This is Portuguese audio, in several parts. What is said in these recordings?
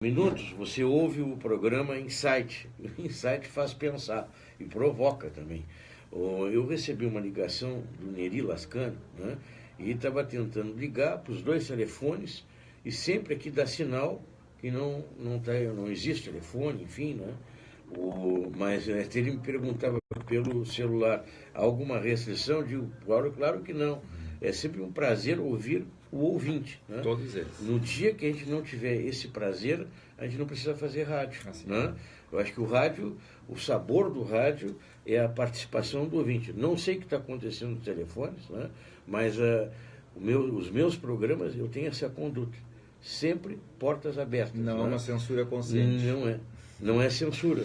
minutos, você ouve o programa Insight. O Insight faz pensar e provoca também. Eu recebi uma ligação do Neri Lascano, né? E estava tentando ligar para os 2 telefones e sempre aqui dá sinal que não existe telefone, enfim, né? Mas ele me perguntava pelo celular, há alguma restrição? Eu digo, claro que não. É sempre um prazer ouvir o ouvinte. Né? Todos eles. No dia que a gente não tiver esse prazer, a gente não precisa fazer rádio. Assim. Né? Eu acho que o rádio, o sabor do rádio é a participação do ouvinte. Não sei o que está acontecendo nos telefones, né? Mas os meus programas, eu tenho essa conduta. Sempre portas abertas. Não é né? uma censura consciente. Não é. Não é censura.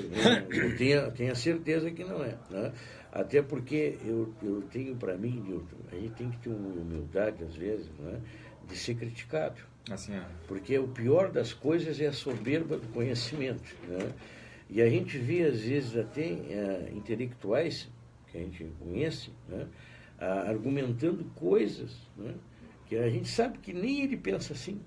Eu tenho a certeza que não é. Né? Até porque eu tenho para mim, Nilton, a gente tem que ter uma humildade, às vezes, né, de ser criticado. Assim é. Porque o pior das coisas é a soberba do conhecimento. Né? E a gente vê, às vezes, até intelectuais que a gente conhece, né, argumentando coisas, né, que a gente sabe que nem ele pensa assim.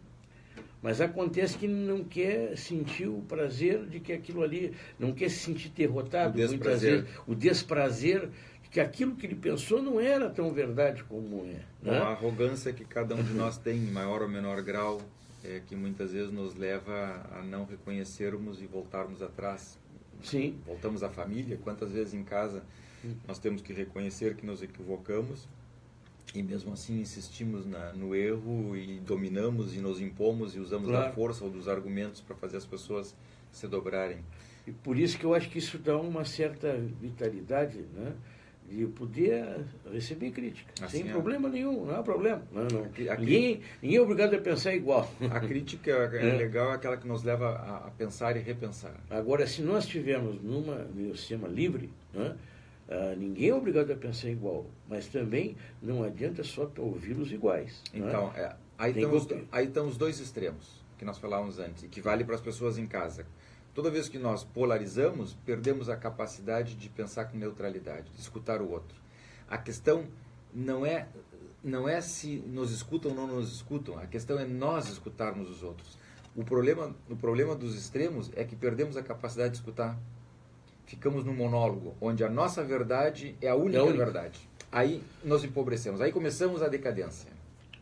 Mas acontece que não quer sentir o prazer de que aquilo ali, não quer se sentir derrotado, muitas vezes, o desprazer de que aquilo que ele pensou não era tão verdade como é. Né? A arrogância que cada um de nós tem, em maior ou menor grau, que muitas vezes nos leva a não reconhecermos e voltarmos atrás. Sim. Voltamos à família, quantas vezes em casa nós temos que reconhecer que nos equivocamos, e mesmo assim insistimos no erro e dominamos e nos impomos e usamos da força ou dos argumentos para fazer as pessoas se dobrarem. E por isso que eu acho que isso dá uma certa vitalidade, né, de poder receber crítica, assim sem problema nenhum, não há problema. Não. Ninguém é obrigado a pensar igual. A crítica é legal, é aquela que nos leva a pensar e repensar. Agora, se nós estivermos num sistema livre, né, ninguém é obrigado a pensar igual, mas também não adianta só ouvi-los iguais. Então, né? Aí estão os 2 extremos que nós falávamos antes, e que vale para as pessoas em casa. Toda vez que nós polarizamos, perdemos a capacidade de pensar com neutralidade, de escutar o outro. A questão não é se nos escutam ou não nos escutam, a questão é nós escutarmos os outros. O problema dos extremos é que perdemos a capacidade de escutar. Ficamos num monólogo, onde a nossa verdade é a única verdade. Aí nós empobrecemos, aí começamos a decadência.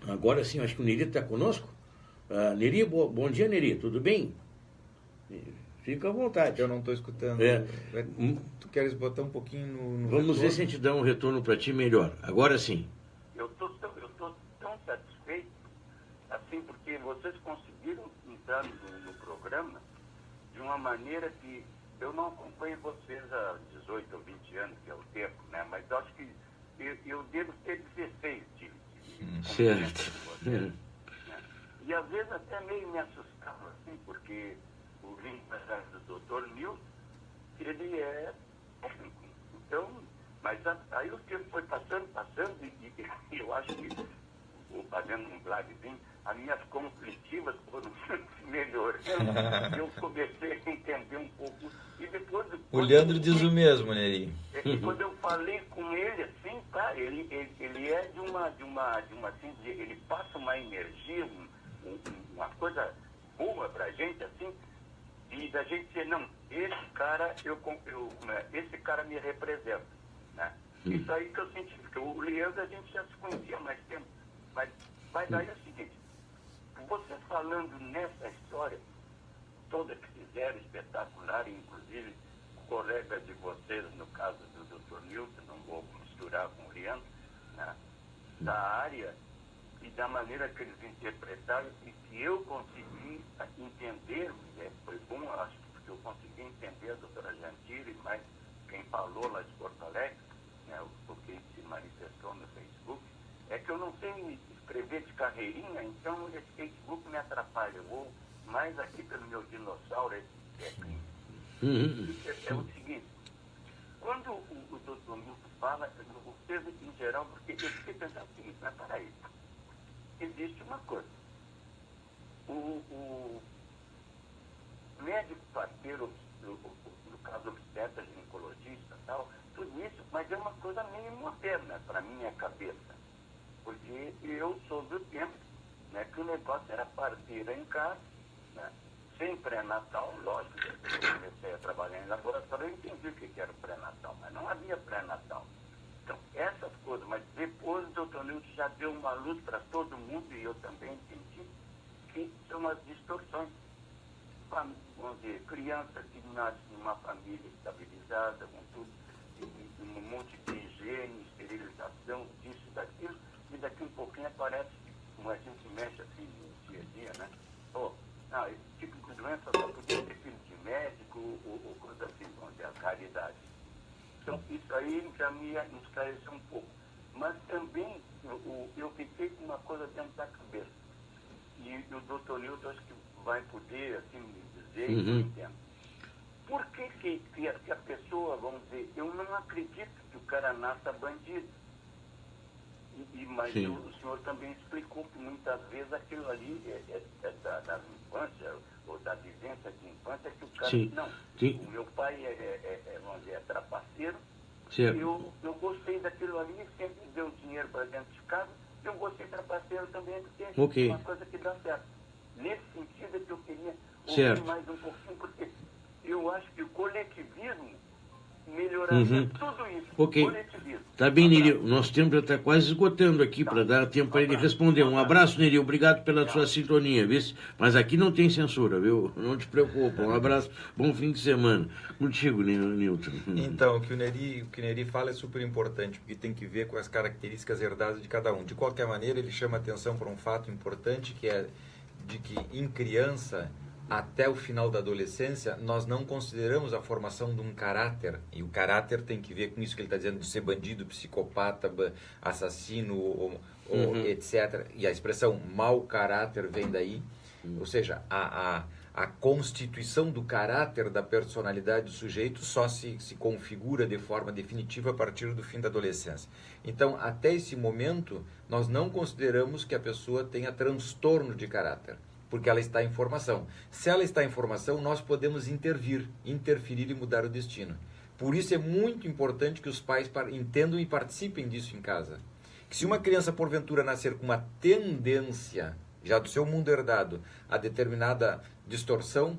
Agora sim, acho que o Neri está conosco. Neri, bom dia, Neri, tudo bem? Fica à vontade. Eu não estou escutando. Tu queres botar um pouquinho no Vamos retorno? ver se a gente dá um retorno para ti melhor. Agora sim. Eu estou tão satisfeito, assim, porque vocês conseguiram entrar no programa de uma maneira que eu não acompanho vocês há 18 ou 20 anos, que é o tempo, né? Mas eu acho que eu devo ter 16 de certo. Vocês, né? E às vezes até meio me assustava, assim, porque o empresário do Dr. Nilton, ele é técnico. Então, mas aí o tempo foi passando, e eu acho que, fazendo um blagzinho, as minhas conflitivas foram melhorando. Eu comecei a entender um pouco. E depois, o Leandro diz o mesmo, Neri. E quando eu falei com ele, assim, tá, ele é de uma assim, ele passa uma energia, uma coisa boa pra gente, assim, e da gente dizer, não, esse cara me representa, né? Isso aí que eu senti, porque o Leandro a gente já se conhecia há mais tempo, mas aí é o seguinte, vocês falando nessa história toda que fizeram, espetacular, inclusive colegas de vocês, no caso do Dr. Nilton, não vou misturar com o Leandro, né, da área e da maneira que eles interpretaram e que eu consegui entender, foi bom, acho que porque eu consegui entender a doutora Jandira, mas quem falou lá de Porto Alegre, né, o que se manifestou no Facebook, é que eu não sei escrever de carreirinha, então esse Facebook me atrapalha. Eu vou mais aqui pelo meu dinossauro, é o seguinte, quando o doutor Nilton fala, vocês em geral, porque eu fiquei pensando o seguinte, mas peraí, existe uma coisa, o médico parceiro, no caso obstetra, ginecologista e tal, tudo isso, mas é uma coisa meio moderna para minha cabeça, porque eu sou do tempo, né, que o negócio era parteira em casa, né, sem pré-natal, lógico, eu comecei a trabalhar em laboratório, eu entendi o que era o pré-natal, mas não havia pré-natal. Então, essas coisas, mas depois o doutor Nilton já deu uma luz para todo mundo, e eu também entendi, que são as distorções. Vamos dizer, criança que nasce numa família estabilizada, com tudo, um monte de higiene, esterilização, disso e daquilo, e daqui um pouquinho aparece, como a gente mexe assim no dia a dia, né? Esse tipo de doença só podia ter filho de médico, ou coisa assim, vamos dizer, a caridade. Então, isso aí já me esclareceu um pouco. Mas também eu fiquei com uma coisa dentro da cabeça. E o doutor Nilton acho que vai poder, assim, me dizer, eu entendo. Por que a pessoa, vamos dizer, eu não acredito que o cara nasça bandido. Mas o senhor também explicou que muitas vezes aquilo ali é da infância, ou da vivência de infância, que o cara... Não, o meu pai vamos dizer, é trapaceiro, eu gostei daquilo ali, sempre deu dinheiro para dentro de casa, eu gostei de trapaceiro também, porque é uma coisa que dá certo. Nesse sentido é que eu queria ouvir mais um pouquinho, porque eu acho que o coletivismo melhoraria tudo isso. Coletivismo. Tá bem, Neril. Nosso tempo já está quase esgotando aqui para dar tempo para ele responder. Um abraço, Neril. Obrigado pela sua sintonia, viu? Mas aqui não tem censura, viu? Não te preocupa. Um abraço. Bom fim de semana. Contigo, Nilton. Então, o que o Neri fala é super importante, porque tem que ver com as características herdadas de cada um. De qualquer maneira, ele chama atenção para um fato importante, que é de que em criança, até o final da adolescência, nós não consideramos a formação de um caráter, e o caráter tem que ver com isso que ele está dizendo, de ser bandido, psicopata, assassino, etc. E a expressão mau caráter vem daí, ou seja, a constituição do caráter da personalidade do sujeito só se configura de forma definitiva a partir do fim da adolescência. Então, até esse momento, nós não consideramos que a pessoa tenha transtorno de caráter, porque ela está em formação. Se ela está em formação, nós podemos interferir e mudar o destino. Por isso é muito importante que os pais entendam e participem disso em casa. Que se uma criança, porventura, nascer com uma tendência, já do seu mundo herdado, a determinada distorção,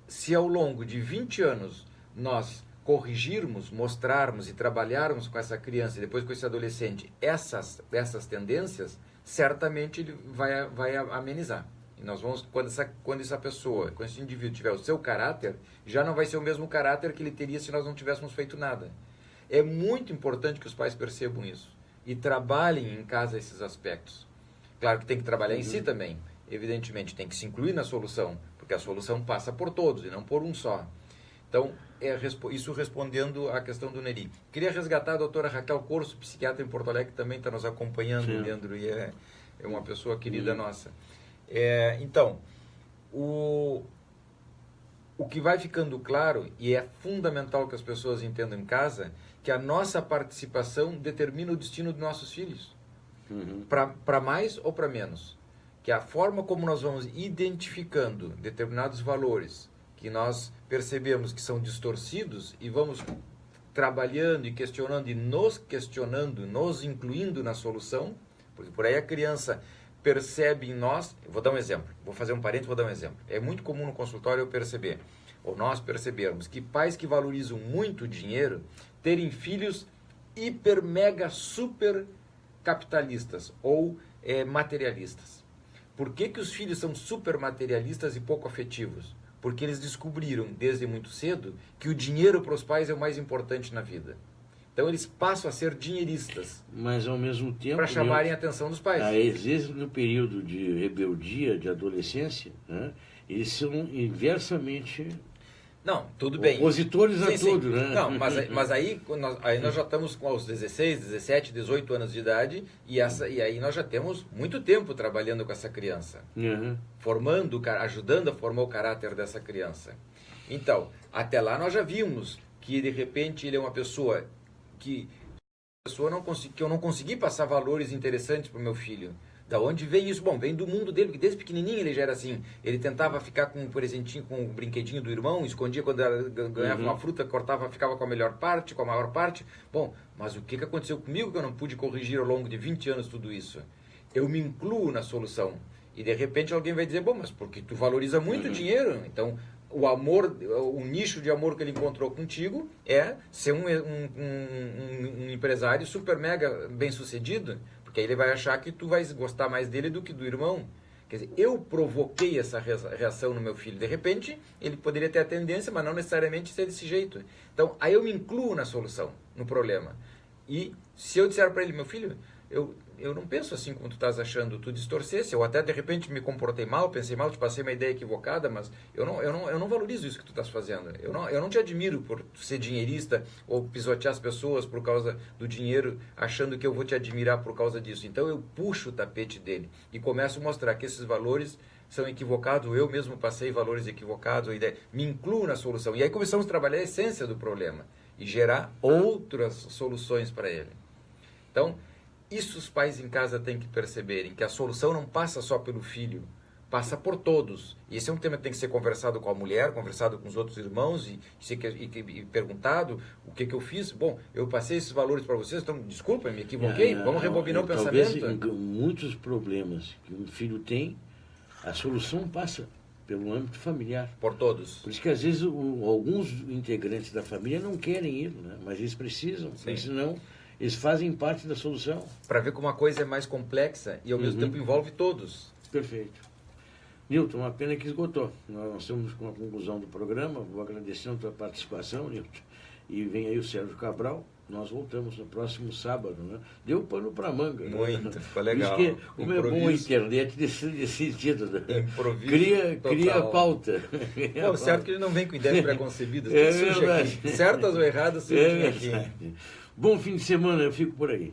se ao longo de 20 anos nós corrigirmos, mostrarmos e trabalharmos com essa criança e depois com esse adolescente essas tendências, certamente ele vai amenizar. E nós vamos, quando esse indivíduo tiver o seu caráter, já não vai ser o mesmo caráter que ele teria se nós não tivéssemos feito nada. É muito importante que os pais percebam isso e trabalhem em casa esses aspectos. Claro que tem que trabalhar em si também, evidentemente, tem que se incluir na solução, porque a solução passa por todos e não por um só. Então, isso respondendo à questão do Neri. Queria resgatar a doutora Raquel Corso, psiquiatra em Porto Alegre, que também está nos acompanhando, Leandro, e é uma pessoa querida nossa. Então, o que vai ficando claro, e é fundamental que as pessoas entendam em casa, que a nossa participação determina o destino dos nossos filhos. Para mais ou para menos. Que a forma como nós vamos identificando determinados valores que nós percebemos que são distorcidos e vamos trabalhando e questionando, nos incluindo na solução, porque por aí a criança percebe em nós, vou dar um exemplo, vou fazer um parênteses, vou dar um exemplo. É muito comum no consultório eu perceber, ou nós percebermos, que pais que valorizam muito o dinheiro terem filhos hiper, mega, super capitalistas ou materialistas. Por que os filhos são super materialistas e pouco afetivos? Porque eles descobriram desde muito cedo que o dinheiro para os pais é o mais importante na vida. Então eles passam a ser dinheiristas. Mas ao mesmo tempo... para chamarem a atenção dos pais. Às vezes no período de rebeldia, de adolescência, né, eles são inversamente... Não, tudo bem. Opositores a tudo, né? Não, mas aí nós já estamos com os 16, 17, 18 anos de idade e aí nós já temos muito tempo trabalhando com essa criança. Formando, ajudando a formar o caráter dessa criança. Então, até lá nós já vimos que de repente ele é uma pessoa que eu não consegui passar valores interessantes para o meu filho. Da onde vem isso? Bom, vem do mundo dele, porque desde pequenininho ele já era assim. Ele tentava ficar com um presentinho, com um brinquedinho do irmão, escondia quando ganhava uma fruta, cortava, ficava com a melhor parte, com a maior parte. Bom, mas o que aconteceu comigo que eu não pude corrigir ao longo de 20 anos tudo isso? Eu me incluo na solução. E de repente alguém vai dizer, bom, mas porque tu valoriza muito o dinheiro, então o amor, o nicho de amor que ele encontrou contigo é ser um empresário super mega bem sucedido, porque aí ele vai achar que tu vai gostar mais dele do que do irmão. Quer dizer, eu provoquei essa reação no meu filho. De repente, ele poderia ter a tendência, mas não necessariamente ser desse jeito. Então, aí eu me incluo na solução, no problema. E se eu disser para ele, meu filho, eu não penso assim como tu estás achando, tu distorcesse, eu até de repente me comportei mal, pensei mal, te passei uma ideia equivocada, mas eu não valorizo isso que tu estás fazendo. Eu não te admiro por ser dinheirista ou pisotear as pessoas por causa do dinheiro, achando que eu vou te admirar por causa disso. Então eu puxo o tapete dele e começo a mostrar que esses valores são equivocados, eu mesmo passei valores equivocados, me incluo na solução. E aí começamos a trabalhar a essência do problema e gerar outras soluções para ele. Então, isso os pais em casa têm que perceberem, que a solução não passa só pelo filho, passa por todos. E esse é um tema que tem que ser conversado com a mulher, conversado com os outros irmãos e perguntado o que eu fiz. Bom, eu passei esses valores para vocês, então desculpa, me equivoquei, vamos rebobinar o pensamento. Talvez muitos problemas que um filho tem, a solução passa pelo âmbito familiar. Por todos. Por isso que às vezes alguns integrantes da família não querem ir, né? Mas eles precisam, porque senão eles fazem parte da solução. Para ver como a coisa é mais complexa e ao mesmo tempo envolve todos. Perfeito. Nilton, uma pena que esgotou. Nós estamos com a conclusão do programa. Vou agradecendo a tua participação, Nilton. E vem aí o Sérgio Cabral. Nós voltamos no próximo sábado, né? Deu pano para manga. Muito, ficou legal. Por isso que, como é bom a internet desse sentido. Né? Improviso cria pauta. Bom, certo que ele não vem com ideias preconcebidas. É verdade. Certas ou erradas, surgem aqui. Bom fim de semana, eu fico por aí.